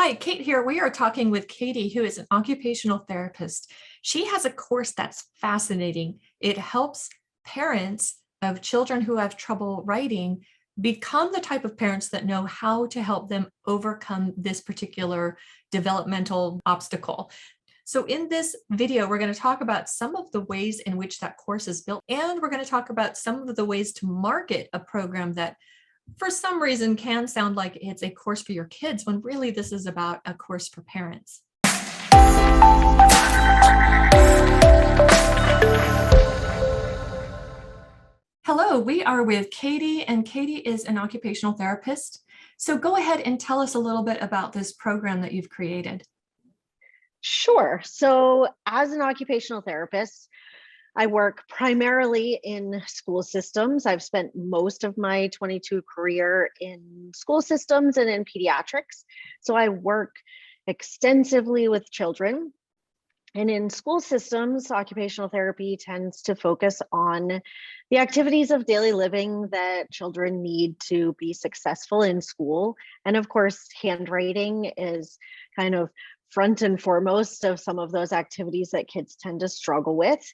Hi, Kate here. We are talking with Katie, who is an occupational therapist. She has a course that's fascinating. It helps parents of children who have trouble writing become the type of parents that know how to help them overcome this particular developmental obstacle. So in this video, we're going to talk about some of the ways in which that course is built, and we're going to talk about some of the ways to market a program that for some reason can sound like it's a course for your kids when really this is about a course for parents. Hello, we are with Katie, and Katie is an occupational therapist. So go ahead and tell us a little bit about this program that you've created. Sure. So as an occupational therapist, I work primarily in school systems. I've spent most of my 22 career in school systems and in pediatrics. So I work extensively with children. And in school systems, occupational therapy tends to focus on the activities of daily living that children need to be successful in school. And of course, handwriting is kind of front and foremost of some of those activities that kids tend to struggle with.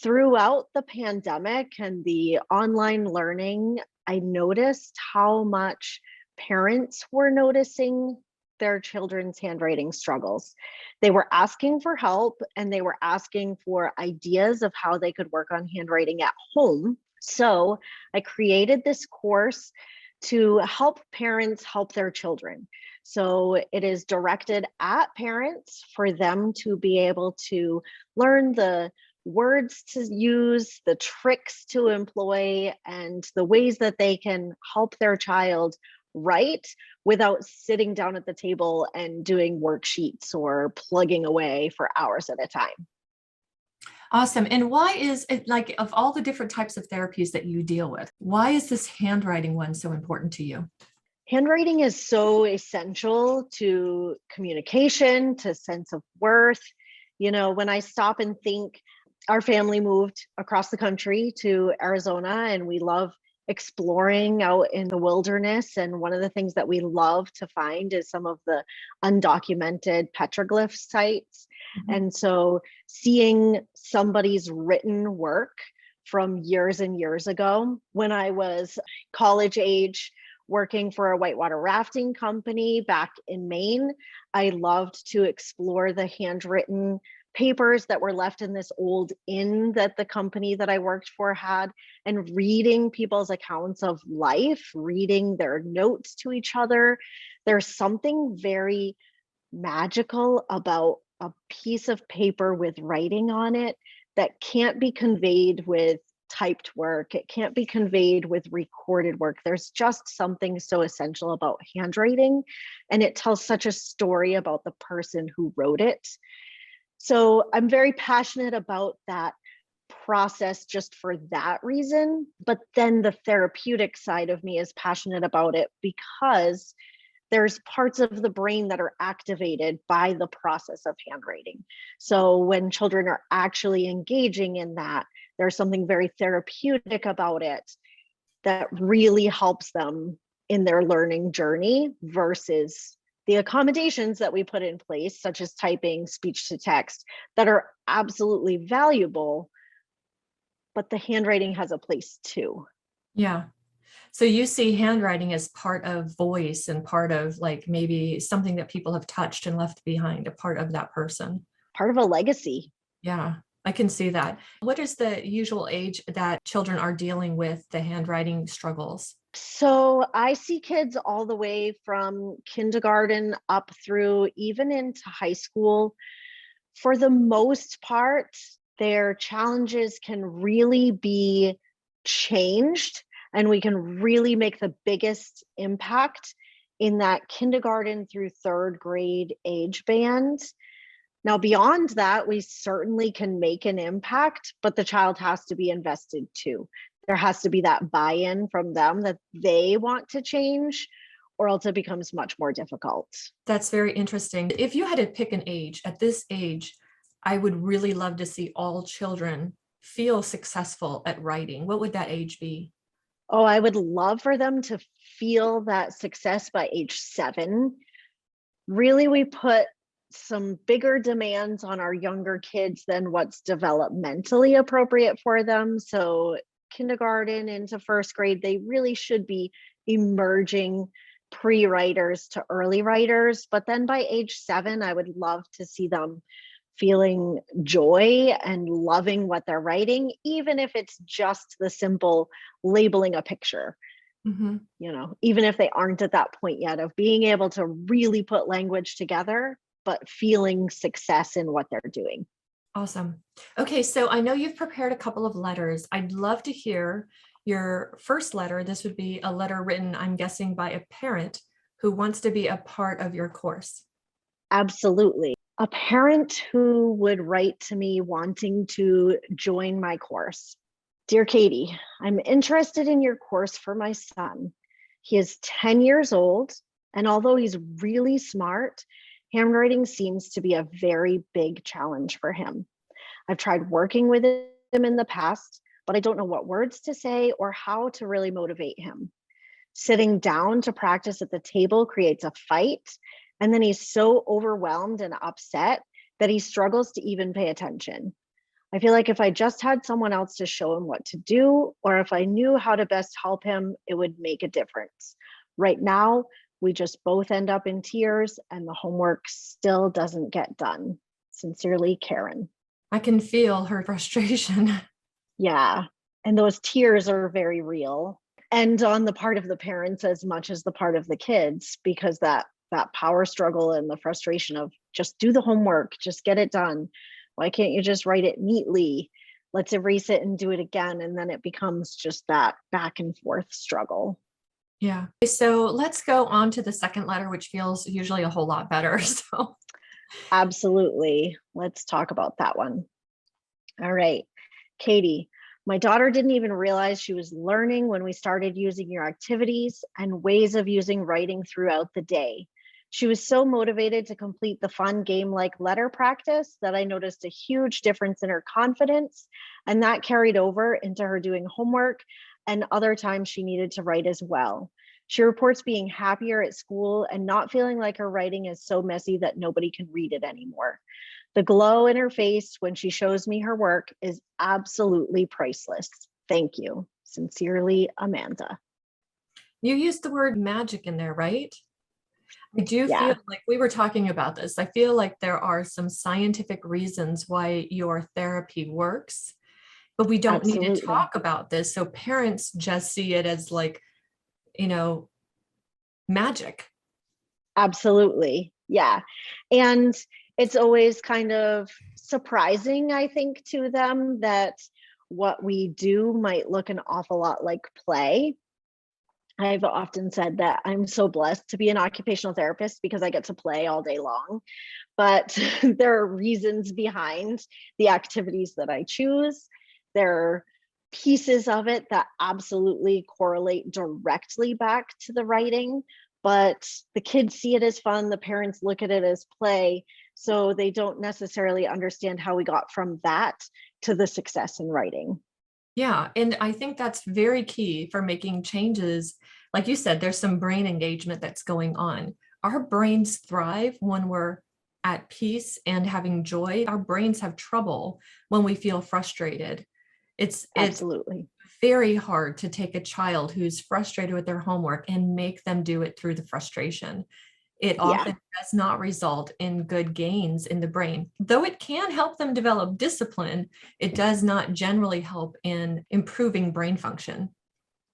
Throughout the pandemic and the online learning, I noticed how much parents were noticing their children's handwriting struggles. They were asking for help and they were asking for ideas of how they could work on handwriting at home. So I created this course to help parents help their children. So it is directed at parents for them to be able to learn the words to use, the tricks to employ, and the ways that they can help their child write without sitting down at the table and doing worksheets or plugging away for hours at a time. Awesome. And why is it, like, of all the different types of therapies that you deal with, why is this handwriting one so important to you? Handwriting is so essential to communication, to sense of worth. You know, when I stop and think, our family moved across the country to Arizona and we love exploring out in the wilderness. And one of the things that we love to find is some of the undocumented petroglyph sites. Mhm. And so seeing somebody's written work from years and years ago, when I was college age, working for a whitewater rafting company back in Maine, I loved to explore the handwritten papers that were left in this old inn that the company that I worked for had, and reading people's accounts of life, reading their notes to each other. There's something very magical about a piece of paper with writing on it that can't be conveyed with typed work. It can't be conveyed with recorded work. There's just something so essential about handwriting, and it tells such a story about the person who wrote it. So I'm very passionate about that process just for that reason. But then the therapeutic side of me is passionate about it because there's parts of the brain that are activated by the process of handwriting. So when children are actually engaging in that, there's something very therapeutic about it that really helps them in their learning journey versus the accommodations that we put in place, such as typing, speech to text, that are absolutely valuable, but the handwriting has a place too. Yeah. So you see handwriting as part of voice and part of, like, maybe something that people have touched and left behind, a part of that person. Part of a legacy. Yeah, I can see that. What is the usual age that children are dealing with the handwriting struggles? So I see kids all the way from kindergarten up through even into high school. For the most part, their challenges can really be changed, and we can really make the biggest impact in that kindergarten through third grade age band. Now, beyond that, we certainly can make an impact, but the child has to be invested too. There has to be that buy-in from them that they want to change, or else it becomes much more difficult. That's very interesting. If you had to pick an age, at this age, I would really love to see all children feel successful at writing. What would that age be? Oh, I would love for them to feel that success by age 7. Really, we put some bigger demands on our younger kids than what's developmentally appropriate for them. So, kindergarten into first grade, they really should be emerging pre-writers to early writers. But then by age 7, I would love to see them feeling joy and loving what they're writing, even if it's just the simple labeling a picture. Mhm. Even if they aren't at that point yet of being able to really put language together, but feeling success in what they're doing. Awesome. Okay, so I know you've prepared a couple of letters. I'd love to hear your first letter. This would be a letter written, I'm guessing, by a parent who wants to be a part of your course. Absolutely. A parent who would write to me wanting to join my course. Dear Katie, I'm interested in your course for my son. He is 10 years old, and although he's really smart, handwriting seems to be a very big challenge for him. I've tried working with him in the past, but I don't know what words to say or how to really motivate him. Sitting down to practice at the table creates a fight, and then he's so overwhelmed and upset that he struggles to even pay attention. I feel like if I just had someone else to show him what to do, or if I knew how to best help him, it would make a difference. Right now, we just both end up in tears and the homework still doesn't get done. Sincerely, Karen. I can feel her frustration. Yeah. And those tears are very real. And on the part of the parents as much as the part of the kids, because that power struggle and the frustration of just do the homework, just get it done. Why can't you just write it neatly? Let's erase it and do it again. And then it becomes just that back and forth struggle. Yeah. So let's go on to the second letter, which feels usually a whole lot better. So, Absolutely. Let's talk about that one. All right. Katie, my daughter didn't even realize she was learning when we started using your activities and ways of using writing throughout the day. She was so motivated to complete the fun game like letter practice that I noticed a huge difference in her confidence, and that carried over into her doing homework and other times she needed to write as well. She reports being happier at school and not feeling like her writing is so messy that nobody can read it anymore. The glow in her face when she shows me her work is absolutely priceless. Thank you. Sincerely, Amanda. you used the word magic in there, right? I do feel Yeah, like we were talking about this. I feel like there are some scientific reasons why your therapy works, but we don't need to absolutely. talk about this. So parents just see it as like, you know, magic. Absolutely. Yeah. And it's always kind of surprising, I think, to them that what we do might look an awful lot like play. I've often said that I'm so blessed to be an occupational therapist because I get to play all day long. But there are reasons behind the activities that I choose. There are pieces of it that absolutely correlate directly back to the writing, but the kids see it as fun, the parents look at it as play, so they don't necessarily understand how we got from that to the success in writing. Yeah. And I think that's very key for making changes. Like you said, there's some brain engagement that's going on. Our brains thrive when we're at peace and having joy. Our brains have trouble when we feel frustrated. It's Absolutely. very hard to take a child who's frustrated with their homework and make them do it through the frustration. It Yeah, often does not result in good gains in the brain. Though it can help them develop discipline, it does not generally help in improving brain function.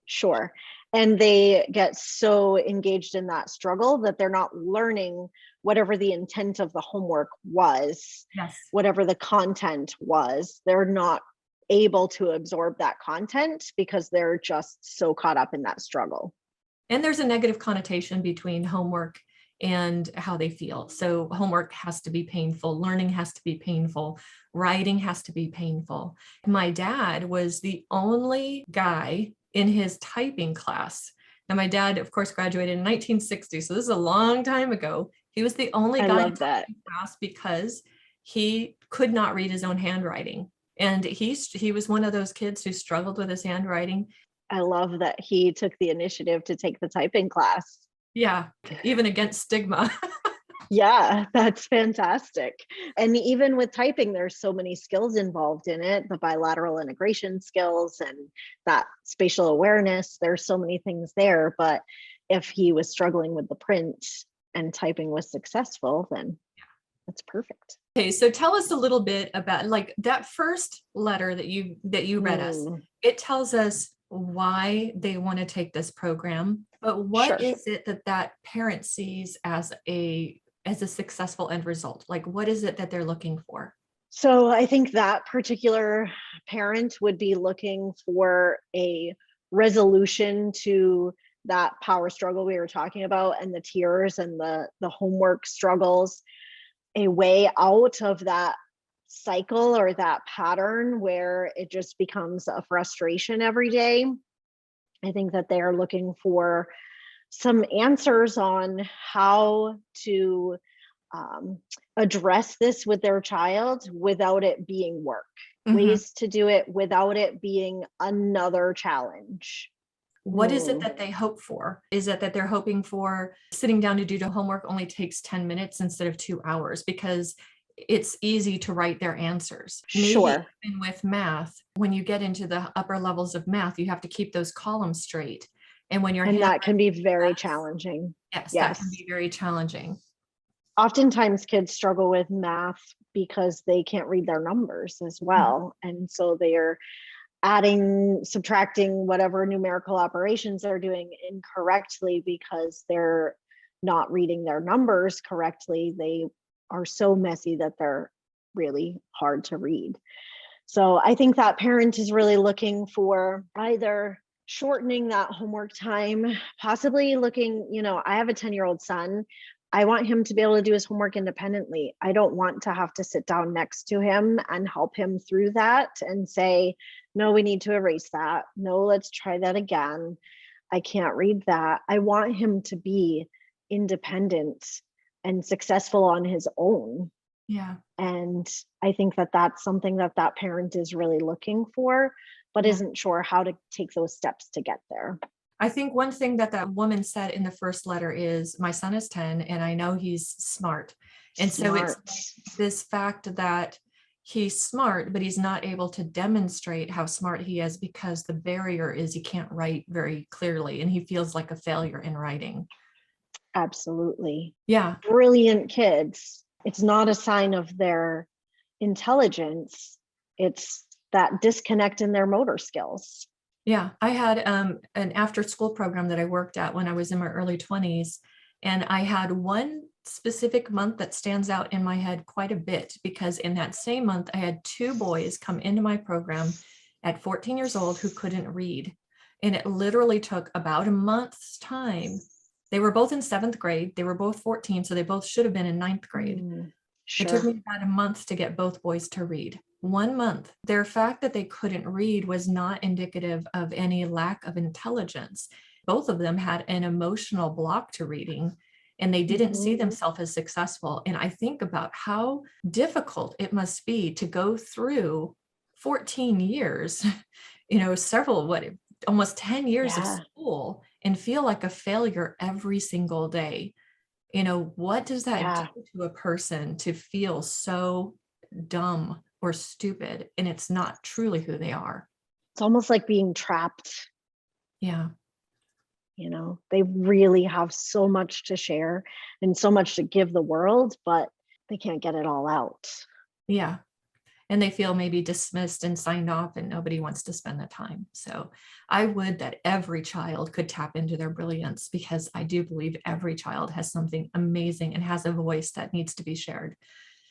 sure. And they get so engaged in that struggle that they're not learning whatever the intent of the homework was, Yes. whatever the content was. They're not able to absorb that content because they're just so caught up in that struggle. And there's a negative connotation between homework and how they feel. So homework has to be painful, learning has to be painful, writing has to be painful. My dad was the only guy in his typing class. Now, my dad, of course, graduated in 1960, so this is a long time ago. He was the only I guy in love that. typing class because he could not read his own handwriting. And he was one of those kids who struggled with his handwriting. I love that he took the initiative to take the typing class. Yeah, even against stigma. Yeah, that's fantastic. And even with typing, there's so many skills involved in it, the bilateral integration skills and that spatial awareness. There's so many things there. But if he was struggling with the print and typing was successful, then that's perfect. Okay, so tell us a little bit about like that first letter that you read us. Mm, It tells us why they want to take this program, but what sure. is it that that parent sees as a successful end result? Like what is it that they're looking for? So I think that particular parent would be looking for a resolution to that power struggle we were talking about and the tears and the homework struggles, a way out of that cycle or that pattern where it just becomes a frustration every day. I think that they are looking for some answers on how to um, address this with their child without it being work, Mhm. ways to do it without it being another challenge. What is it Mm, that they hope for? Is it that they're hoping for sitting down to do the homework only takes 10 minutes instead of 2 hours because it's easy to write their answers? Maybe sure. even with math, when you get into the upper levels of math, you have to keep those columns straight. And when you're And that can be handwriting very less, challenging. yes, that can Yes. be very challenging. Oftentimes kids struggle with math because they can't read their numbers as Mhm. well. And so they are adding, subtracting, whatever numerical operations they're doing incorrectly because they're not reading their numbers correctly. They are so messy that they're really hard to read. So I think that parent is really looking for either shortening that homework time, possibly looking, I have a 10-year-old son. I want him to be able to do his homework independently. I don't want to have to sit down next to him and help him through that and say, no, we need to erase that. No, let's try that again. I can't read that. I want him to be independent and successful on his own. Yeah. And I think that that's something that that parent is really looking for, but Yeah. isn't sure how to take those steps to get there. I think one thing that that woman said in the first letter is, my son is 10 and I know he's smart. And so it's Smart. this fact that he's smart, but he's not able to demonstrate how smart he is because the barrier is he can't write very clearly and he feels like a failure in writing. Absolutely. Yeah. Brilliant kids. It's not a sign of their intelligence. It's that disconnect in their motor skills. Yeah, I had an after school program that I worked at when I was in my early 20s. And I had one specific month that stands out in my head quite a bit because in that same month, I had two boys come into my program at 14 years old who couldn't read. And it literally took about a month's time. They were both in seventh grade. They were both 14, so they both should have been in ninth grade. Mm, It took sure. me about a month to get both boys to read. 1 month. Their fact that they couldn't read was not indicative of any lack of intelligence. Both of them had an emotional block to reading and they didn't Mhm. see themselves as successful. And I think about how difficult it must be to go through 14 years, several, almost 10 years of Yeah. school and feel like a failure every single day. What does that do Yeah. to a person to feel so dumb or stupid and it's not truly who they are? It's almost like being trapped. Yeah. They really have so much to share and so much to give the world, but they can't get it all out. Yeah. And they feel maybe dismissed and signed off and nobody wants to spend the time. So I would that every child could tap into their brilliance because I do believe every child has something amazing and has a voice that needs to be shared.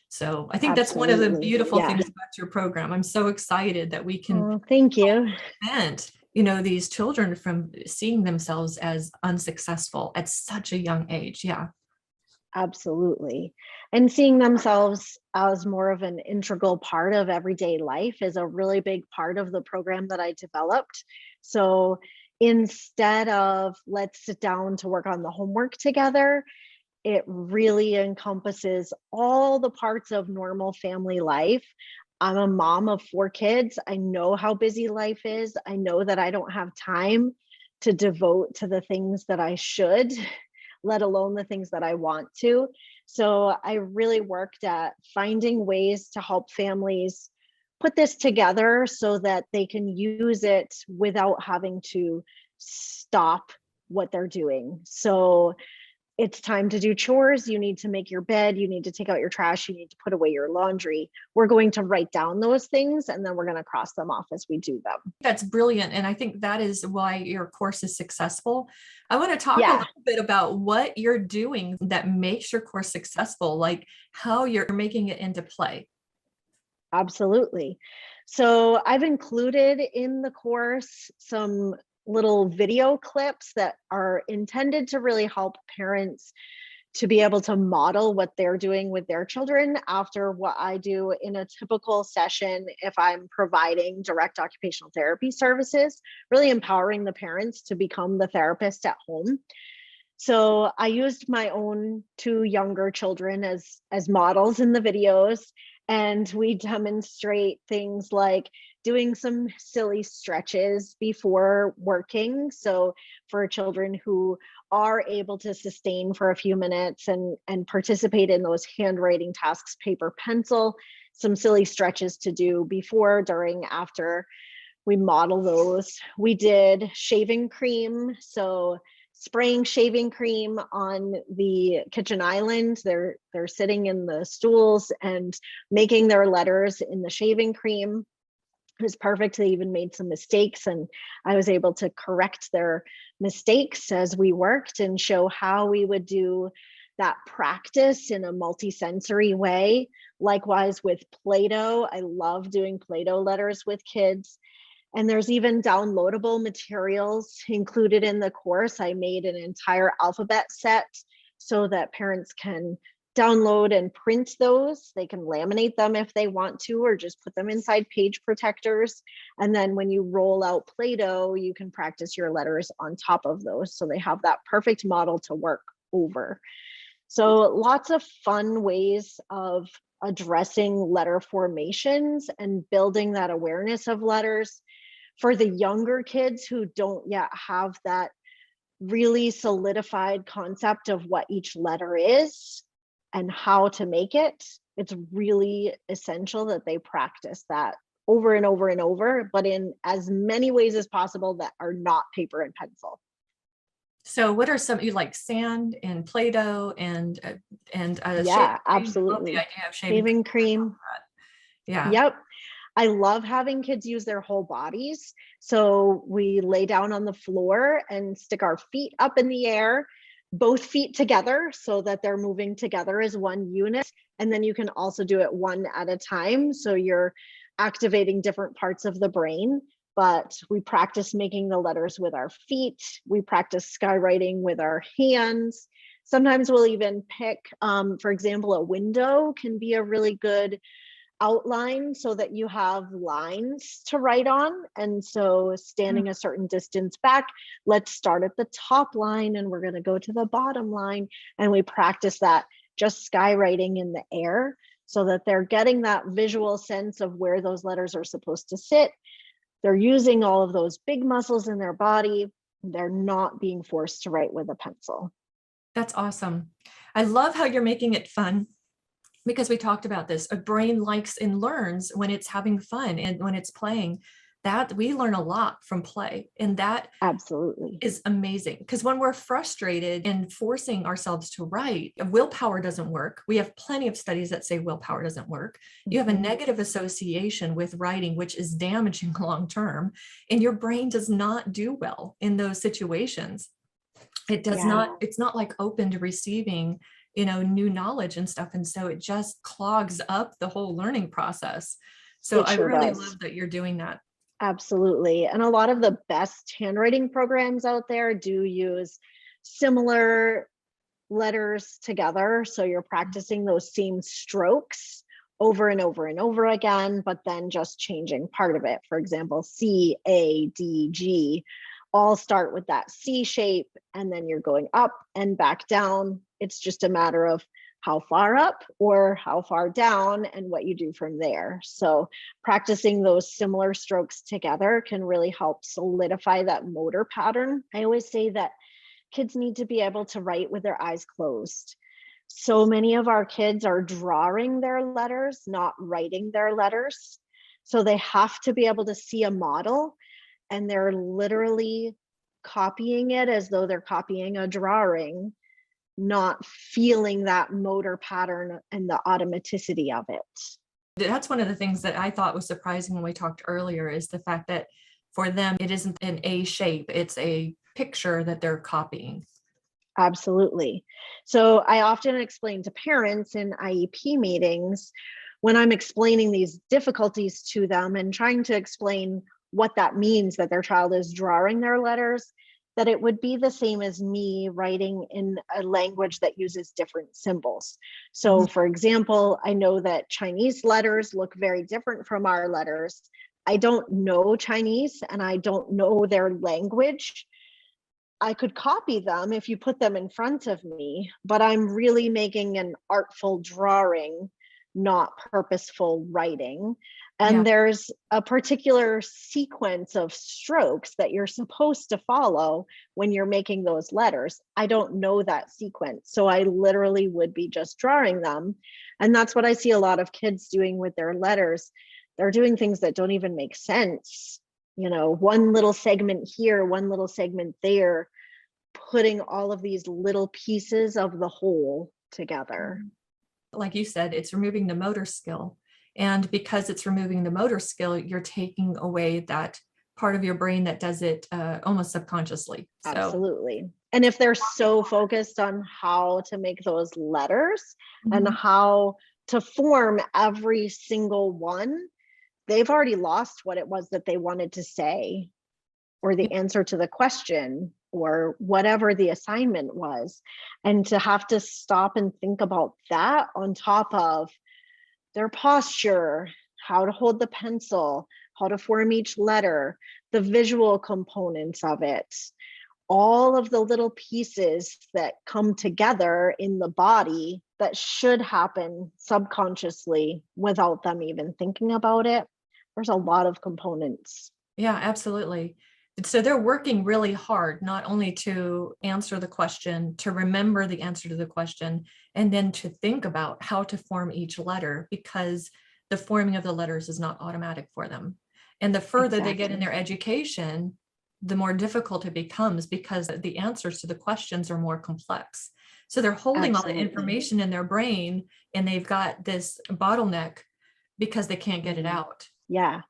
So I think that's one of the Absolutely. beautiful Yeah. things about your program. I'm so excited that we can Oh, thank you. prevent, these children from seeing themselves as unsuccessful at such a young age. Yeah. Absolutely. And seeing themselves as more of an integral part of everyday life is a really big part of the program that I developed. So instead of let's sit down to work on the homework together, it really encompasses all the parts of normal family life. I'm a mom of 4 kids. I know how busy life is. I know that I don't have time to devote to the things that I should, let alone the things that I want to. So I really worked at finding ways to help families put this together so that they can use it without having to stop what they're doing. So it's time to do chores. You need to make your bed. You need to take out your trash. You need to put away your laundry. We're going to write down those things and then we're going to cross them off as we do them. That's brilliant. And I think that is why your course is successful. I want to talk a Yeah, little bit about what you're doing that makes your course successful, like how you're making it into play. absolutely. So I've included in the course some little video clips that are intended to really help parents to be able to model what they're doing with their children after what I do in a typical session if I'm providing direct occupational therapy services, really empowering the parents to become the therapist at home. So I used my own two younger children as models in the videos, and we demonstrate things like doing some silly stretches before working. So for children who are able to sustain for a few minutes and participate in those handwriting tasks, paper, pencil, some silly stretches to do before, during, after. We model those. We did shaving cream. So spraying shaving cream on the kitchen island. They're sitting in the stools and making their letters in the shaving cream. It was perfect. They even made some mistakes and I was able to correct their mistakes as we worked and show how we would do that practice in a multisensory way. Likewise with Play-Doh. I love doing Play-Doh letters with kids. And there's even downloadable materials included in the course. I made an entire alphabet set so that parents can download and print those. They can laminate them if they want to, or just put them inside page protectors. And then when you roll out Play-Doh, you can practice your letters on top of those. So they have that perfect model to work over. So lots of fun ways of addressing letter formations and building that awareness of letters. For the younger kids who don't yet have that really solidified concept of what each letter is and how to make it, it's really essential that they practice that over and over and over, but in as many ways as possible that are not paper and pencil. So what are some, you like sand and Play-Doh and shaving Yeah, cream? I love the absolutely. idea of shaving cream. Shaving cream. Yeah. Yep. I love having kids use their whole bodies. So we lay down on the floor and stick our feet up in the air, both feet together so that they're moving together as one unit. And then you can also do it one at a time. So you're activating different parts of the brain. But we practice making the letters with our feet. We practice skywriting with our hands. Sometimes we'll even pick, for example, a window can be a really good outline so that you have lines to write on. And so standing a certain distance back, let's start at the top line and we're going to go to the bottom line. And we practice that just skywriting in the air so that they're getting that visual sense of where those letters are supposed to sit. They're using all of those big muscles in their body. They're not being forced to write with a pencil. That's awesome. I love how you're making it fun, because we talked about this. A brain likes and learns when it's having fun and when it's playing. That we learn a lot from play, and that Absolutely. is amazing, because when we're frustrated and forcing ourselves to write, willpower doesn't work. We have plenty of studies that say willpower doesn't work. You have a negative association with writing, which is damaging long term, and your brain does not do well in those situations. It does not, it's not like open to receiving, new knowledge and stuff. And so it just clogs up the whole learning process. So It I sure really does. love that you're doing that. Absolutely. And a lot of the best handwriting programs out there do use similar letters together. So you're practicing those same strokes over and over and over again, but then just changing part of it. For example, C, A, D, G, all start with that C shape, and then you're going up and back down. It's just a matter of how far up or how far down and what you do from there. So practicing those similar strokes together can really help solidify that motor pattern. I always say that kids need to be able to write with their eyes closed. So many of our kids are drawing their letters, not writing their letters. So they have to be able to see a model, and they're literally copying it as though they're copying a drawing, not feeling that motor pattern and the automaticity of it. That's one of the things that I thought was surprising when we talked earlier, is the fact that for them, it isn't an A shape, it's a picture that they're copying. Absolutely. So I often explain to parents in IEP meetings, when I'm explaining these difficulties to them and trying to explain what that means, that their child is drawing their letters, that it would be the same as me writing in a language that uses different symbols. So for example, I know that Chinese letters look very different from our letters. I don't know Chinese and I don't know their language. I could copy them if you put them in front of me, but I'm really making an artful drawing, not purposeful writing. Yeah. And there's a particular sequence of strokes that you're supposed to follow when you're making those letters. I don't know that sequence, so I literally would be just drawing them. And that's what I see a lot of kids doing with their letters. They're doing things that don't even make sense. You know, one little segment here, one little segment there, putting all of these little pieces of the whole together. Like you said, it's removing the motor skill. And because it's removing the motor skill, you're taking away that part of your brain that does it almost subconsciously. So, Absolutely. And if they're so focused on how to make those letters and how to form every single one, they've already lost what it was that they wanted to say, or the answer to the question, or whatever the assignment was. And to have to stop and think about that on top of their posture, how to hold the pencil, how to form each letter, the visual components of it, all of the little pieces that come together in the body that should happen subconsciously without them even thinking about it. There's a lot of components. yeah, absolutely. So they're working really hard, not only to answer the question, to remember the answer to the question, and then to think about how to form each letter, because the forming of the letters is not automatic for them. And the further they get in their education, the more difficult it becomes, because the answers to the questions are more complex. So they're holding all the information in their brain, and they've got this bottleneck because they can't get it out. Yeah.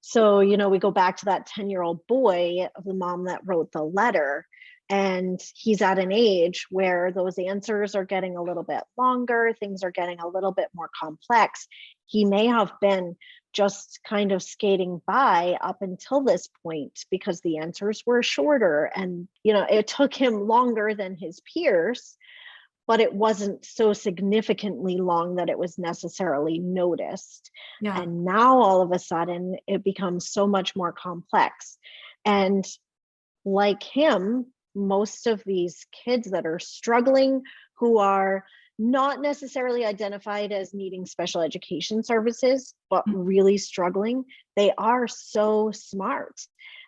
So, you know, we go back to that 10-year-old boy of the mom that wrote the letter, and he's at an age where those answers are getting a little bit longer, things are getting a little bit more complex. He may have been just kind of skating by up until this point because the answers were shorter, and, you know, it took him longer than his peers, but it wasn't so significantly long that it was necessarily noticed. Yeah. And now all of a sudden it becomes so much more complex. And like him, most of these kids that are struggling, who are not necessarily identified as needing special education services, but really struggling, they are so smart.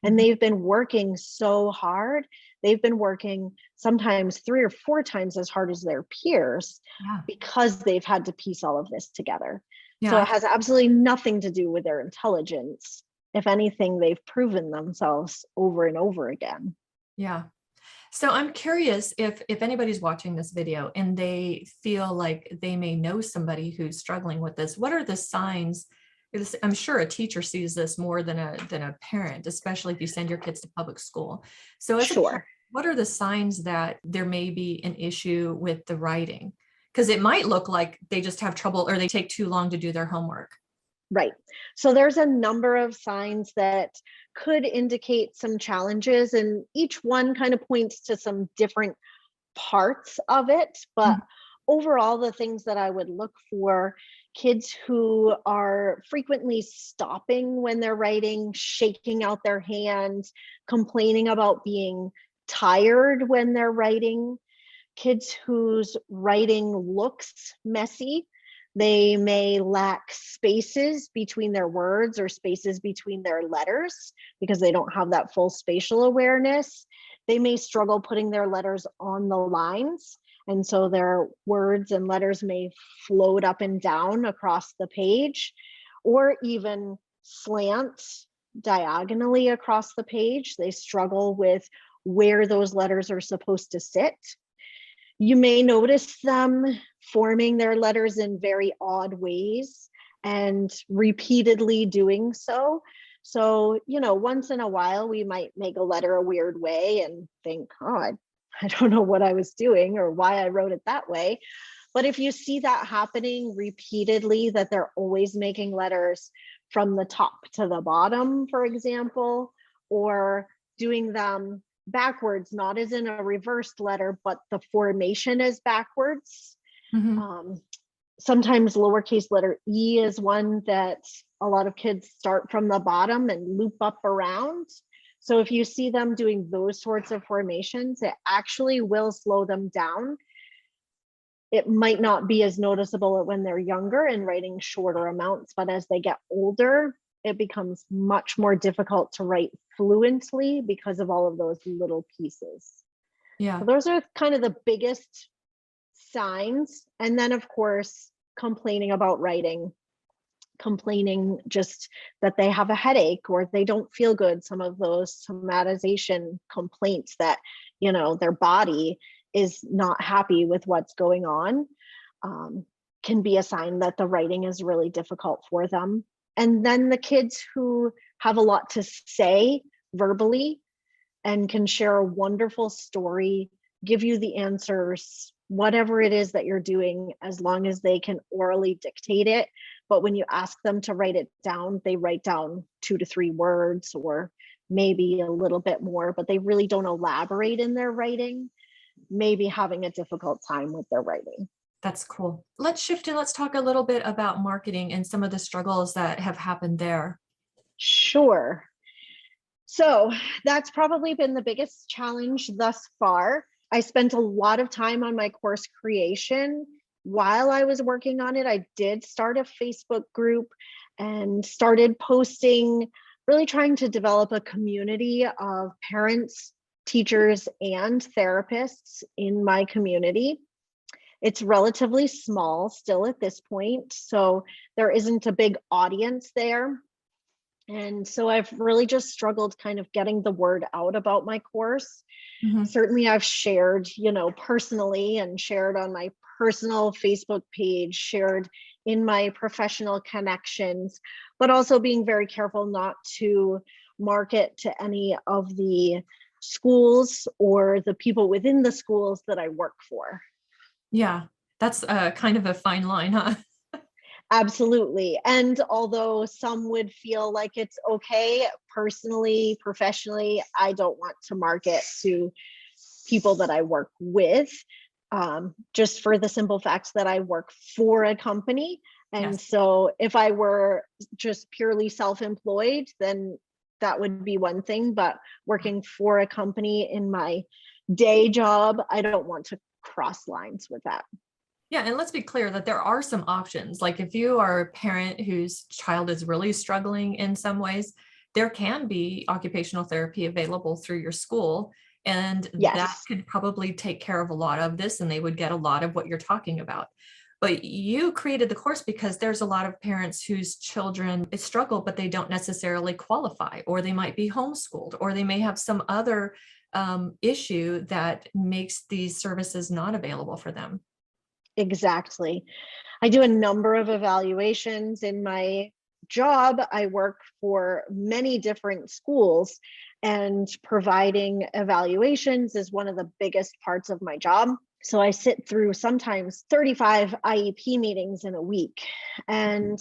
And they've been working so hard. They've been working sometimes 3 or 4 times as hard as their peers because they've had to piece all of this together. Yeah. So it has absolutely nothing to do with their intelligence. If anything, they've proven themselves over and over again. Yeah. So I'm curious if anybody's watching this video and they feel like they may know somebody who's struggling with this, what are the signs? I'm sure a teacher sees this more than a parent, especially if you send your kids to public school. So as a parent, what are the signs that there may be an issue with the writing? Because it might look like they just have trouble or they take too long to do their homework. Right. So there's a number of signs that could indicate some challenges, and each one kind of points to some different parts of it. But overall, the things that I would look for: kids who are frequently stopping when they're writing, shaking out their hands, complaining about being tired when they're writing; kids whose writing looks messy. They may lack spaces between their words or spaces between their letters because they don't have that full spatial awareness. They may struggle putting their letters on the lines. And so their words and letters may float up and down across the page, or even slant diagonally across the page. They struggle with where those letters are supposed to sit. You may notice them forming their letters in very odd ways and repeatedly doing so. So, once in a while, we might make a letter a weird way and think, oh, I don't know what I was doing or why I wrote it that way. But if you see that happening repeatedly, that they're always making letters from the top to the bottom, for example, or doing them backwards, not as in a reversed letter, but the formation is backwards. Sometimes lowercase letter E is one that a lot of kids start from the bottom and loop up around. So if you see them doing those sorts of formations, it actually will slow them down. It might not be as noticeable when they're younger and writing shorter amounts, but as they get older, it becomes much more difficult to write fluently because of all of those little pieces. Yeah. So those are kind of the biggest signs. And then, of course, complaining about writing, complaining just that they have a headache or they don't feel good. Some of those somatization complaints that, their body is not happy with what's going on, can be a sign that the writing is really difficult for them. And then the kids who have a lot to say verbally and can share a wonderful story, give you the answers, whatever it is that you're doing, as long as they can orally dictate it. But when you ask them to write it down, they write down 2 to 3 words or maybe a little bit more, but they really don't elaborate in their writing, maybe having a difficult time with their writing. That's cool. Let's shift and let's talk a little bit about marketing and some of the struggles that have happened there. Sure. So that's probably been the biggest challenge thus far. I spent a lot of time on my course creation. While I was working on it, I did start a Facebook group and started posting, really trying to develop a community of parents, teachers, and therapists in my community. It's relatively small still at this point, so there isn't a big audience there. And so I've really just struggled kind of getting the word out about my course. Certainly I've shared, personally, and shared on my personal Facebook page, shared in my professional connections, but also being very careful not to market to any of the schools or the people within the schools that I work for. Yeah, that's kind of a fine line, huh? Absolutely. And although some would feel like it's okay, personally, professionally, I don't want to market to people that I work with, just for the simple fact that I work for a company. And Yes. so if I were just purely self-employed, then that would be one thing. But working for a company in my day job, I don't want to cross lines with that. Yeah, and let's be clear that there are some options. Like if you are a parent whose child is really struggling in some ways, there can be occupational therapy available through your school. And that Yes. could probably take care of a lot of this, and they would get a lot of what you're talking about. But you created the course because there's a lot of parents whose children struggle, but they don't necessarily qualify, or they might be homeschooled, or they may have some other issue that makes these services not available for them. Exactly. I do a number of evaluations in my job. I work for many different schools, and providing evaluations is one of the biggest parts of my job. So I sit through sometimes 35 IEP meetings in a week, and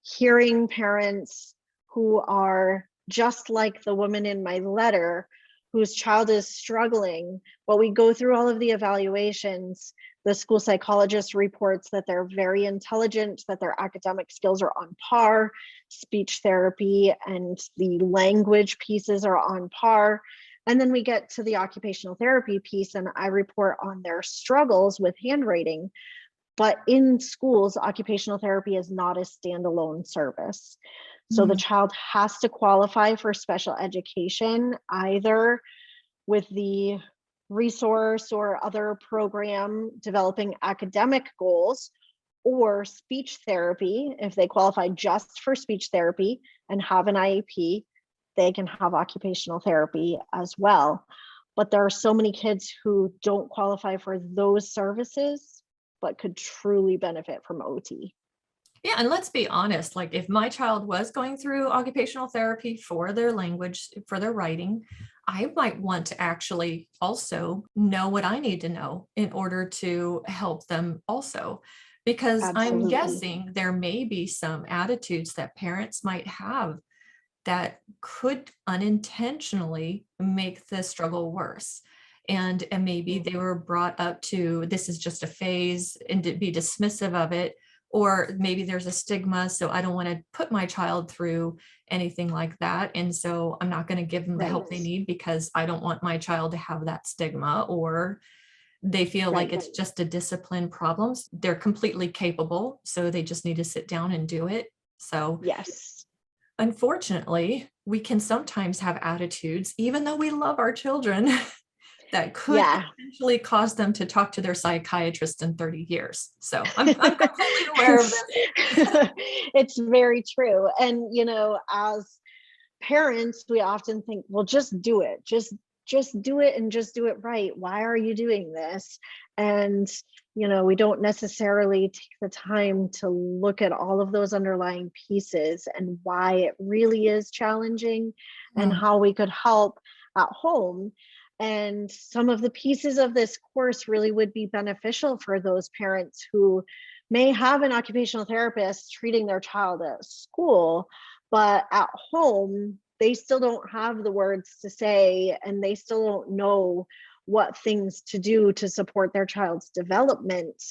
hearing parents who are just like the woman in my letter, whose child is struggling, but we go through all of the evaluations. The school psychologist reports that they're very intelligent, that their academic skills are on par, speech therapy and the language pieces are on par. And then we get to the occupational therapy piece, and I report on their struggles with handwriting. But in schools, occupational therapy is not a standalone service. So the child has to qualify for special education, either with the resource or other program developing academic goals, or speech therapy. If they qualify just for speech therapy and have an IEP, they can have occupational therapy as well. But there are so many kids who don't qualify for those services, but could truly benefit from OT. Yeah, and let's be honest, like if my child was going through occupational therapy for their language, for their writing, I might want to actually also know what I need to know in order to help them also. Because I'm Absolutely. guessing there may be some attitudes that parents might have that could unintentionally make the struggle worse. And maybe they were brought up to, this is just a phase, and to be dismissive of it, or maybe there's a stigma, so I don't want to put my child through anything like that, and so I'm not going to give them the help they Right. need because I don't want my child to have that stigma. Or they feel like Right. it's just a discipline problems. They're completely capable, so they just need to sit down and do it. So Yes. unfortunately, we can sometimes have attitudes, even though we love our children, that could Yeah. potentially cause them to talk to their psychiatrist in 30 years. So I'm completely aware of it's, this. it's very true. And, as parents, we often think, well, just do it. Just do it and just do it right. Why are you doing this? And, we don't necessarily take the time to look at all of those underlying pieces and why it really is challenging and Mm, how we could help at home. And some of the pieces of this course really would be beneficial for those parents who may have an occupational therapist treating their child at school, but at home, they still don't have the words to say, and they still don't know what things to do to support their child's development.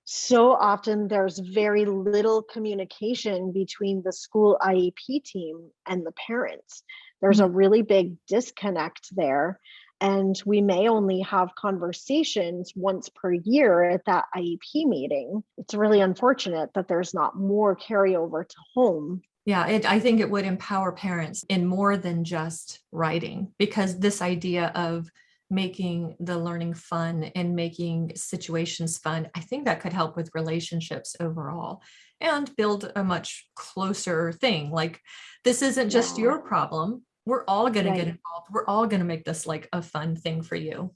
So often there's very little communication between the school IEP team and the parents. There's mm. a really big disconnect there. And we may only have conversations once per year at that IEP meeting. It's really unfortunate that there's not more carryover to home. Yeah, I think it would empower parents in more than just writing, because this idea of making the learning fun and making situations fun, I think that could help with relationships overall and build a much closer thing. Like, this isn't just Yeah, your problem. We're all going to get right. involved. We're all going to make this like a fun thing for you.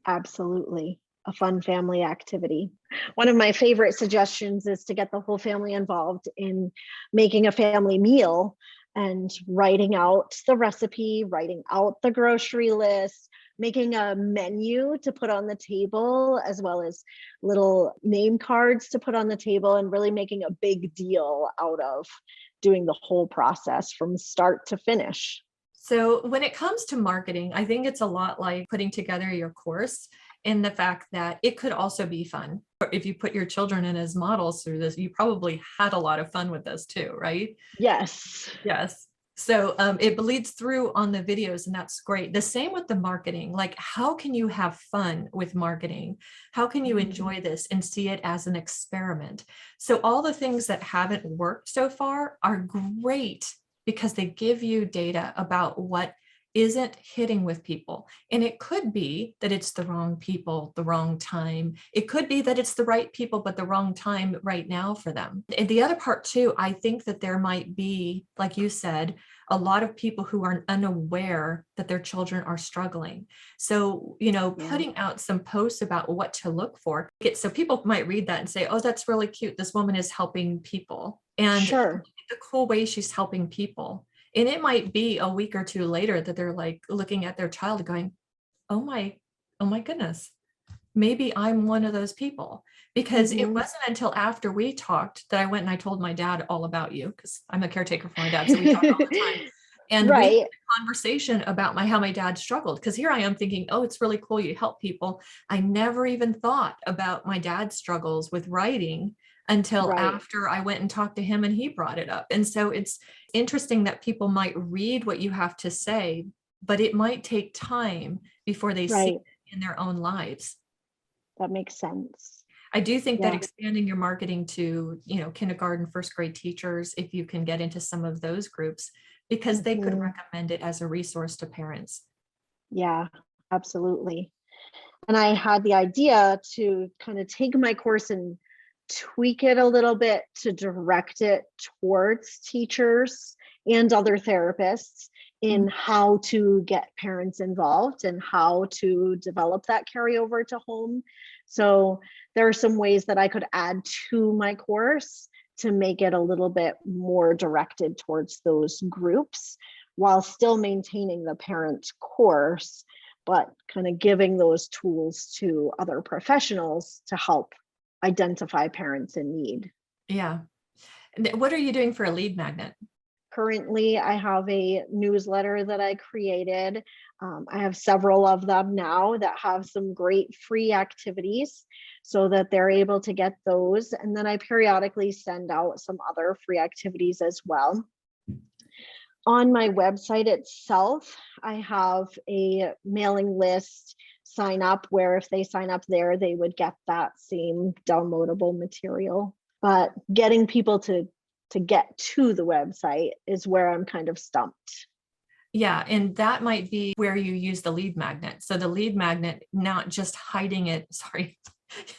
Absolutely. A fun family activity. One of my favorite suggestions is to get the whole family involved in making a family meal and writing out the recipe, writing out the grocery list, making a menu to put on the table, as well as little name cards to put on the table, and really making a big deal out of doing the whole process from start to finish. So when it comes to marketing, I think it's a lot like putting together your course, in the fact that it could also be fun. If you put your children in as models through this, you probably had a lot of fun with this too, right? Yes. Yes. So it bleeds through on the videos, and that's great. The same with the marketing. Like, how can you have fun with marketing? How can you enjoy this and see it as an experiment? So all the things that haven't worked so far are great because they give you data about what isn't hitting with people. And it could be that it's the wrong people, the wrong time. It could be that it's the right people, but the wrong time right now for them. And the other part too, I think that there might be, like you said, a lot of people who are unaware that their children are struggling. So, Yeah. putting out some posts about what to look for, so people might read that and say, oh, that's really cute. This woman is helping people. And Sure. the cool way she's helping people. And it might be a week or two later that they're like looking at their child going, oh my goodness, maybe I'm one of those people. Because it Mhm. wasn't until after we talked that I went and I told my dad all about you, because I'm a caretaker for my dad. So we talk all the time. And we had Right. a conversation about how my dad struggled. Because here I am thinking, oh, it's really cool you help people. I never even thought about my dad's struggles with writing until Right. after I went and talked to him and he brought it up. And so it's interesting that people might read what you have to say, but it might take time before they see Right. it in their own lives. That makes sense. I do think that Yeah. expanding your marketing to, kindergarten, first grade teachers, if you can get into some of those groups, because they could Mhm. recommend it as a resource to parents. Yeah, absolutely. And I had the idea to kind of take my course and tweak it a little bit to direct it towards teachers and other therapists in how to get parents involved and how to develop that carryover to home. So there are some ways that I could add to my course to make it a little bit more directed towards those groups while still maintaining the parent course, but kind of giving those tools to other professionals to help identify parents in need. Yeah. And what are you doing for a lead magnet? Currently, I have a newsletter that I created. I have several of them now that have some great free activities so that they're able to get those. And then I periodically send out some other free activities as well. On my website itself, I have a mailing list sign up where if they sign up there, they would get that same downloadable material. But getting people to get to the website is where I'm kind of stumped. Yeah, and that might be where you use the lead magnet. So the lead magnet, not just hiding it,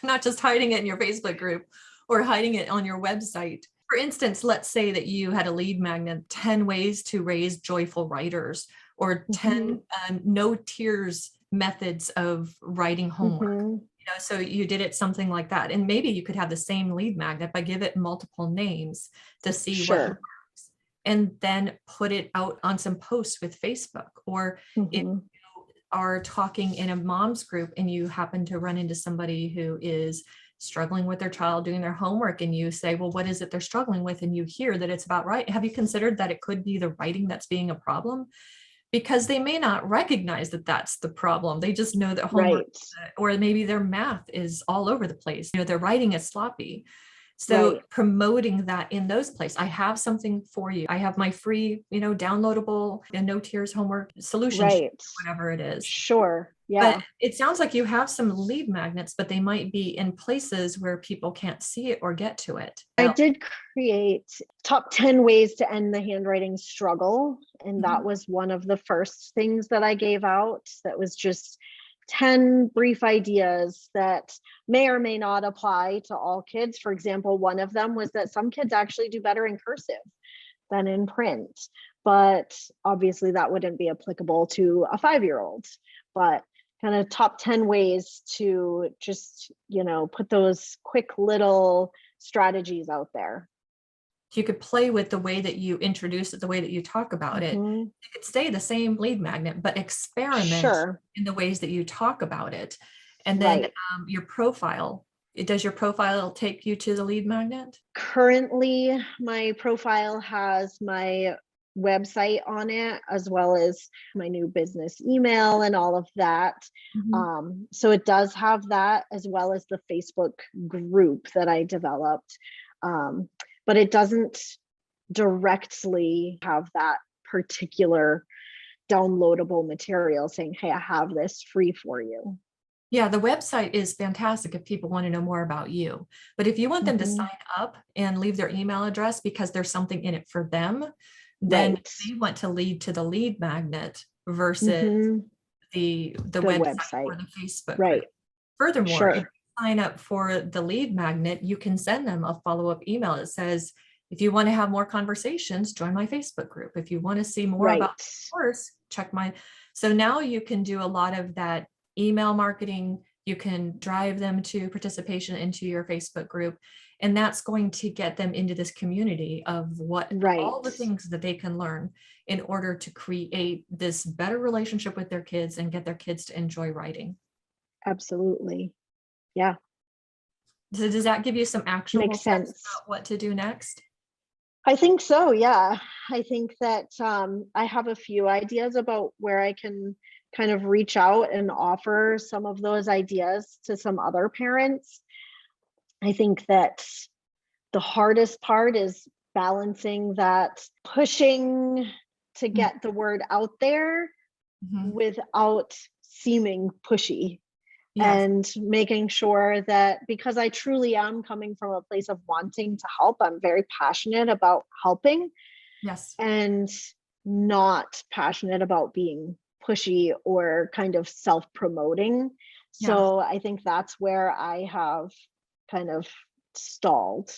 not just hiding it in your Facebook group or hiding it on your website. For instance, let's say that you had a lead magnet, 10 ways to raise joyful writers, or 10 no tears methods of writing homework. So you did it something like that. And maybe you could have the same lead magnet, but give it multiple names to see what works. And then put it out on some posts with Facebook. Or if you are talking in a mom's group and you happen to run into somebody who is struggling with their child doing their homework, and you say, well, what is it they're struggling with? And you hear that it's about writing. Have you considered that it could be the writing that's being a problem? Because they may not recognize that that's the problem. They just know that homework, or maybe their math is all over the place. Their writing is sloppy. So promoting that in those places. I have something for you. I have my free, downloadable and no tears homework solution, whatever it is. Yeah. But it sounds like you have some lead magnets, but they might be in places where people can't see it or get to it. I did create top 10 ways to end the handwriting struggle. And that was one of the first things that I gave out. That was just 10 brief ideas that may or may not apply to all kids. For example, one of them was that some kids actually do better in cursive than in print, but obviously that wouldn't be applicable to a 5-year-old. But kind of top 10 ways to just, put those quick little strategies out there. You could play with the way that you introduce it, the way that you talk about it. You could stay the same lead magnet, but experiment in the ways that you talk about it. And then your profile, does your profile take you to the lead magnet? Currently, my profile has my website on it, as well as my new business email and all of that. So it does have that, as well as the Facebook group that I developed. But it doesn't directly have that particular downloadable material saying, hey, I have this free for you. Yeah, the website is fantastic if people want to know more about you. But if you want them to sign up and leave their email address because there's something in it for them, then they want to lead to the lead magnet versus the website or the Facebook group. Furthermore, if you sign up for the lead magnet, you can send them a follow-up email that says, if you want to have more conversations, join my Facebook group. If you want to see more about the course, check my. So now you can do a lot of that email marketing. You can drive them to participation into your Facebook group. And that's going to get them into this community of what all the things that they can learn in order to create this better relationship with their kids and get their kids to enjoy writing. Absolutely. Yeah. So does that give you some actionable steps about what to do next? I think so. Yeah. I think that I have a few ideas about where I can kind of reach out and offer some of those ideas to some other parents. I think that the hardest part is balancing that pushing to get the word out there without seeming pushy. And making sure that, because I truly am coming from a place of wanting to help, I'm very passionate about helping. And not passionate about being pushy or kind of self-promoting. Yeah. So I think that's where I have kind of stalled.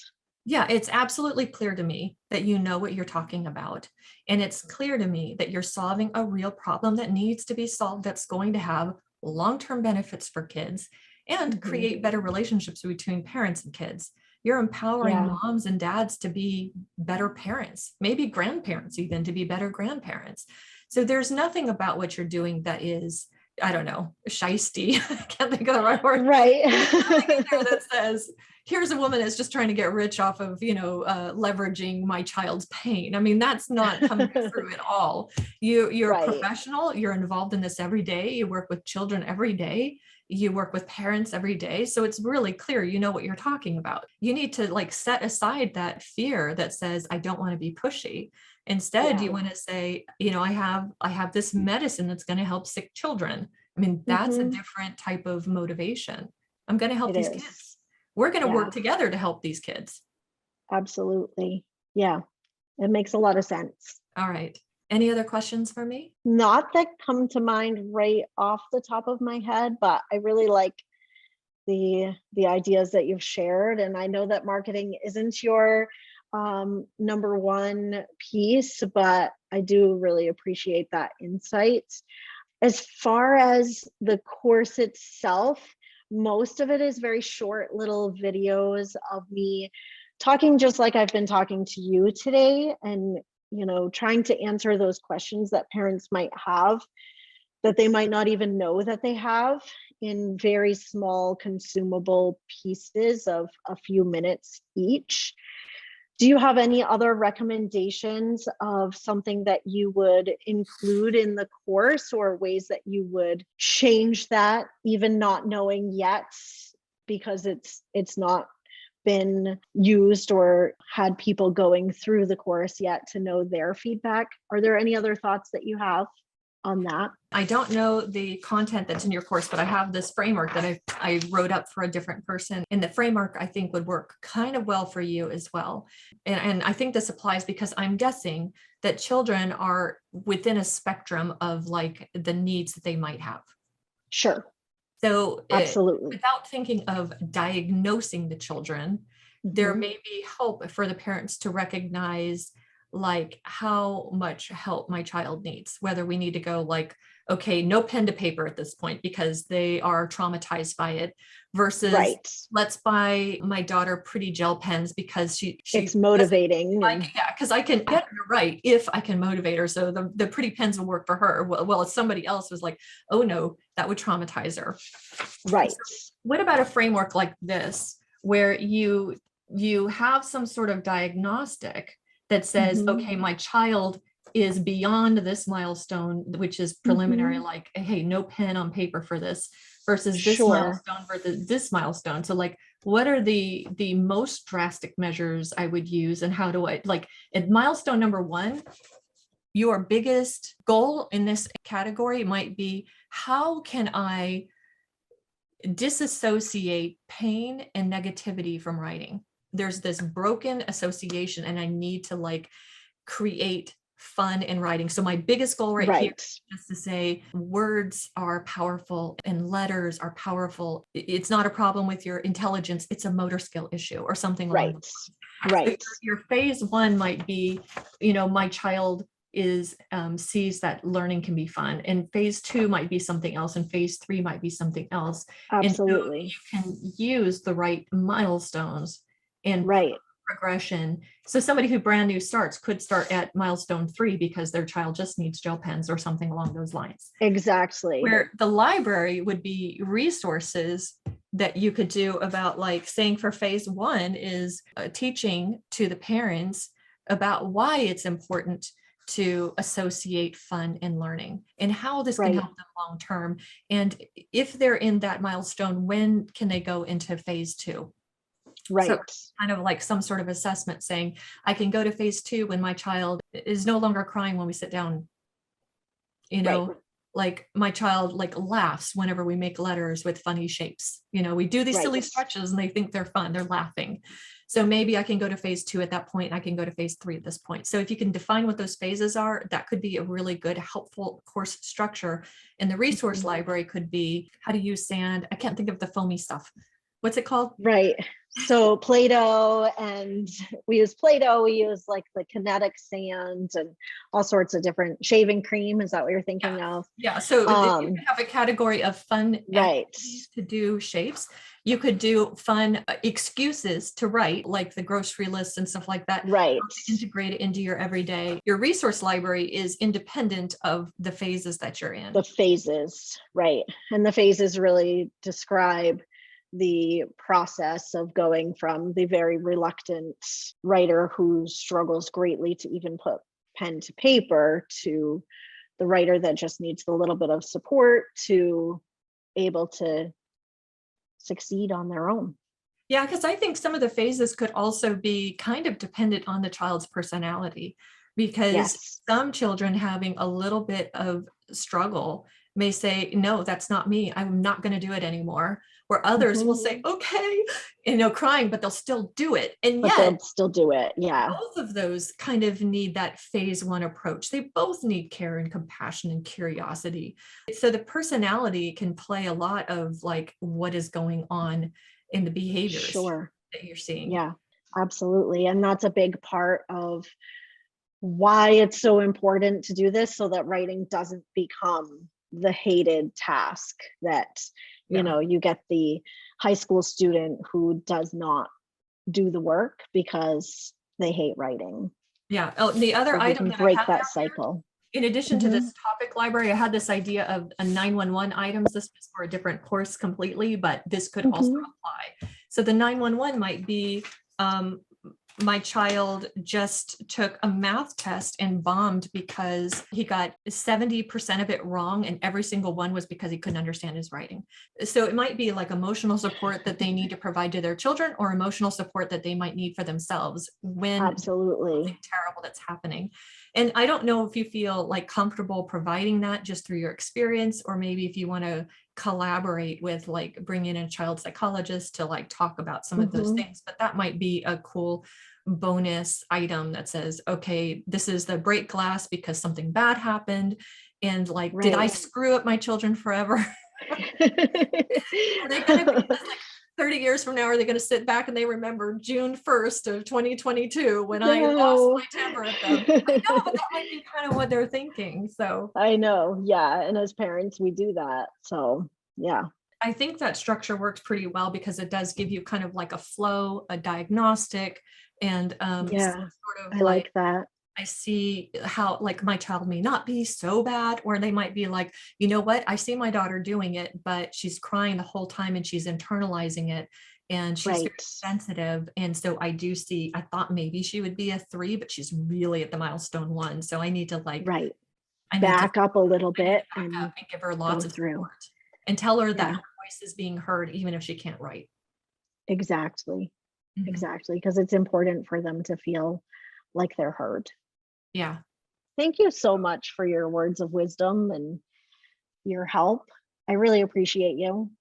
Yeah, it's absolutely clear to me that you know what you're talking about. And it's clear to me that you're solving a real problem that needs to be solved, that's going to have long-term benefits for kids and Mhm. create better relationships between parents and kids. You're empowering Yeah, moms and dads to be better parents, maybe grandparents, even to be better grandparents. So there's nothing about what you're doing that is, I don't know, shisty. I can't think of the right word. right. There's nothing in there that says, here's a woman that's just trying to get rich off of, leveraging my child's pain. I mean, that's not coming through at all. You're a Right. professional, you're involved in this every day, you work with children every day, you work with parents every day. So it's really clear, you know what you're talking about. You need to like set aside that fear that says, I don't want to be pushy. Instead, you Yeah. want to say, I have this medicine that's going to help sick children. I mean, that's a Hmm. different type of motivation. I'm going to help It these is. kids. We're going to Yeah, work together to help these kids. absolutely. Yeah, it makes a lot of sense. All right. Any other questions for me? Not that come to mind right off the top of my head, but I really like the ideas that you've shared, and I know that marketing isn't your number one piece, but I do really appreciate that insight. As far as the course itself, most of it is very short little videos of me talking just like I've been talking to you today, and trying to answer those questions that parents might have that they might not even know that they have, in very small consumable pieces of a few minutes each. Do you have any other recommendations of something that you would include in the course, or ways that you would change that, even not knowing yet, because it's not been used or had people going through the course yet to know their feedback? Are there any other thoughts that you have on that? I don't know the content that's in your course, but I have this framework that I wrote up for a different person. And the framework I think would work kind of well for you as well. And I think this applies because I'm guessing that children are within a spectrum of like the needs that they might have. Sure, So absolutely. without thinking of diagnosing the children, there Hmm. may be hope for the parents to recognize like how much help my child needs, whether we need to go like, okay, no pen to paper at this point because they are traumatized by it, versus Right. let's buy my daughter pretty gel pens because she It's doesn't motivating like, and yeah, because I can get her right if I can motivate her. So the pretty pens will work for her. Well, if somebody else was like, oh no, that would traumatize her. So right. what about a framework like this, where you have some sort of diagnostic that says, Hmm. okay, my child is beyond this milestone, which is preliminary, Hmm. like, hey, no pen on paper for this, versus this Sure. milestone versus this milestone. So like, what are the most drastic measures I would use, and how do I like at milestone number one, your biggest goal in this category might be, how can I disassociate pain and negativity from writing? There's this broken association and I need to like create fun in writing. So my biggest goal right here Right. is to say words are powerful and letters are powerful. It's not a problem with your intelligence, it's a motor skill issue or something along Right. those lines. So Right. your phase one might be, my child is sees that learning can be fun, and phase two might be something else, and phase three might be something else. And so Absolutely. you can use the right milestones and Right. progression. So somebody who brand new starts could start at milestone 3 because their child just needs gel pens or something along those lines. Exactly. Where the library would be resources that you could do about, like, saying for phase 1 is teaching to the parents about why it's important to associate fun and learning and how this can Right. help them long term. And if they're in that milestone, when can they go into phase 2? So Right. kind of like some sort of assessment saying, I can go to phase 2 when my child is no longer crying when we sit down, you Right. know, like my child like laughs whenever we make letters with funny shapes. We do these silly Right. stretches and they think they're fun, they're laughing. So maybe I can go to phase 2 at that point, and I can go to phase 3 at this point. So if you can define what those phases are, that could be a really good, helpful course structure. And the resource Mhm. library could be how to use sand. I can't think of the foamy stuff. What's it called? Right. So Play-Doh, and we use Play-Doh, we use like the kinetic sand and all sorts of different shaving cream. Is that what you're thinking of? Yeah, so if you could have a category of fun Right. activities to do shapes, you could do fun excuses to write, like the grocery lists and stuff like that. Right. Integrate it into your everyday. Your resource library is independent of the phases that you're in. The phases, right. And the phases really describe the process of going from the very reluctant writer who struggles greatly to even put pen to paper to the writer that just needs a little bit of support to able to succeed on their own. Yeah, because I think some of the phases could also be kind of dependent on the child's personality, because Yes. some children having a little bit of struggle may say, no, that's not me. I'm not going to do it anymore. Where others will say, okay, crying, but they'll still do it. And But yet, they'll still do it. Yeah. both of those kind of need that phase 1 approach. They both need care and compassion and curiosity. So the personality can play a lot of like what is going on in the behaviors Sure. that you're seeing. Yeah, absolutely. And that's a big part of why it's so important to do this, so that writing doesn't become the hated task that, you get the high school student who does not do the work because they hate writing. Yeah. Oh, the other So we item can that I break have that down here, cycle. in addition to this topic library, I had this idea of a 911 items. This was for a different course completely, but this could also apply. So the 911 might be, my child just took a math test and bombed because he got 70% of it wrong, and every single one was because he couldn't understand his writing. So it might be like emotional support that they need to provide to their children, or emotional support that they might need for themselves when Absolutely. something terrible that's happening. And I don't know if you feel like comfortable providing that just through your experience, or maybe if you want to collaborate with like bringing in a child psychologist to like talk about some of those things, but that might be a cool bonus item that says, okay, this is the break glass because something bad happened. And like, did I screw up my children forever? Are they going to be like 30 years from now, are they going to sit back and they remember June 1st of 2022 when I lost my temper at them? I know, but that might be kind of what they're thinking. So I know. Yeah. And as parents, we do that. So yeah. I think that structure works pretty well because it does give you kind of like a flow, a diagnostic, and Yeah, sort of I like that. I see how like my child may not be so bad, or they might be like, you know what, I see my daughter doing it, but she's crying the whole time and she's internalizing it, and she's very sensitive. And so I do see, I thought maybe she would be a 3, but she's really at the milestone 1. So I need to like, I need back up a little bit and give her go lots of through support and tell her that Yeah. her voice is being heard, even if she can't write. Exactly. Exactly. Because it's important for them to feel like they're heard. Yeah. Thank you so much for your words of wisdom and your help. I really appreciate you.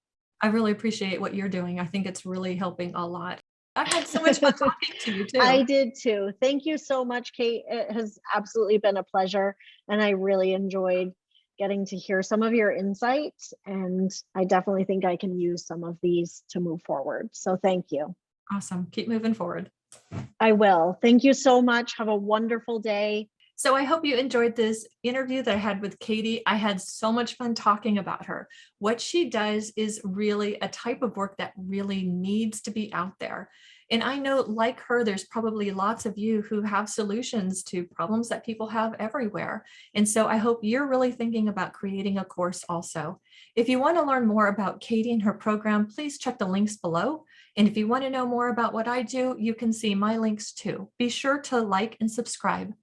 I really appreciate what you're doing. I think it's really helping a lot. I've had so much fun talking to you too. I did too. Thank you so much, Kate. It has absolutely been a pleasure. And I really enjoyed getting to hear some of your insights. And I definitely think I can use some of these to move forward. So thank you. Awesome. Keep moving forward. I will. Thank you so much. Have a wonderful day. So I hope you enjoyed this interview that I had with Katie. I had so much fun talking about her. What she does is really a type of work that really needs to be out there. And I know, like her, there's probably lots of you who have solutions to problems that people have everywhere. And so I hope you're really thinking about creating a course also. If you want to learn more about Katie and her program, please check the links below. And if you want to know more about what I do, you can see my links too. Be sure to like and subscribe.